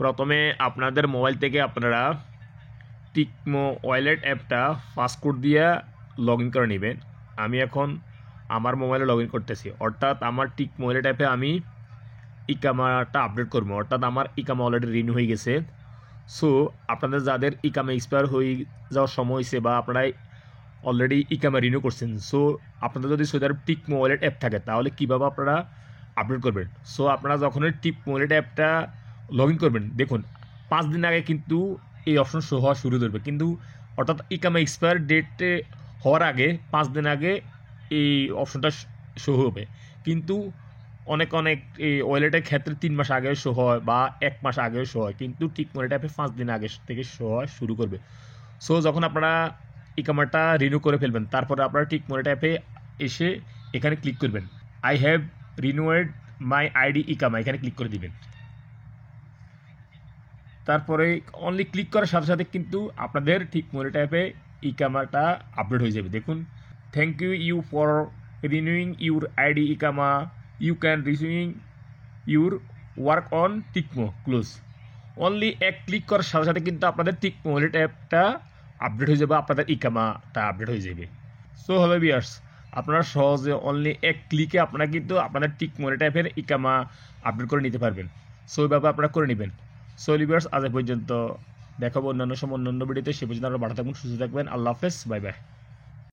প্রথমে আপনাদের মোবাইল থেকে আপনারা টিকমো ওয়ালেট অ্যাপটা পাসওয়ার্ড দিয়ে লগ ইন করে নেবেন। আমি এখন আমার মোবাইলে লগ ইন করতেছি, অর্থাৎ আমার টিকমো ওয়ালেট অ্যাপে আমি ইকামাটা আপডেট করবো, অর্থাৎ আমার ইকামা অলরেডি রিনিউ হয়ে গেছে। সো আপনাদের যাদের ইকামা এক্সপায়ার হয়ে যাওয়ার সময় হয়েছে বা আপনারা অলরেডি ইকামা রিনিউ করছেন, সো আপনাদের যদি সৌদি আরব টিকমো ওয়ালেট অ্যাপ থাকে তাহলে কীভাবে আপনারা আপডেট করবেন। সো আপনারা যখনই টিকমো ওয়ালেট অ্যাপটা লগ ইন করবেন, দেখুন 5 দিন আগে কিন্তু এই অপশন শো হওয়া শুরু করবে, কিন্তু অর্থাৎ ইকামা এক্সপায়ার ডেটে হওয়ার আগে 5 দিন আগে এই অপশনটা শো হবে। কিন্তু অনেক এই ওয়ালেটের ক্ষেত্রে 3 মাস আগেও শো হয় বা 1 মাস আগেও শো হয়, কিন্তু টিকমো ওয়ালেট অ্যাপে 5 দিন আগে থেকে শো হওয়া শুরু করবে। সো যখন আপনারা ইকামাটা রিনিউ করে ফেলবেন, তারপরে আপনারা টিকমো ওয়ালেট অ্যাপে এসে এখানে ক্লিক করবেন, আই হ্যাভ রিনিউয়েড মাই আইডি ইকামা, এখানে ক্লিক করে দিবেন। তারপরে অনলি ক্লিক করার সাথে সাথে কিন্তু আপনাদের টিকমো ওয়ালেট অ্যাপে ইকামাটা আপডেট হয়ে যাবে। দেখুন, thank you for renewing your ID ইকামা, you can receiving your work on টিকমো ক্লোজ। অনলি এক ক্লিক করার সাথে সাথে কিন্তু আপনাদের টিকমো ওয়ালেট অ্যাপটা আপডেট হয়ে যাবে, আপনাদের ইকামাটা আপডেট হয়ে যাবে। সো হ্যালো ভিউয়ার্স, আপনারা সহজে অনলি এক ক্লিকে আপনারা কিন্তু আপনাদের টিকমো ওয়ালেট অ্যাপের ইকামা আপডেট করে নিতে পারবেন। সো এইভাবে আপনারা করে নেবেন। সো ভিউয়ার্স, আজ পর্যন্ত দেখাবো অন্যান্য সময় অন্যান্য ভিডিওতে। সে পর্যন্ত আপনারা ভালো থাকবেন, সুস্থ থাকবেন। আল্লাহ হাফেজ, বাই বাই।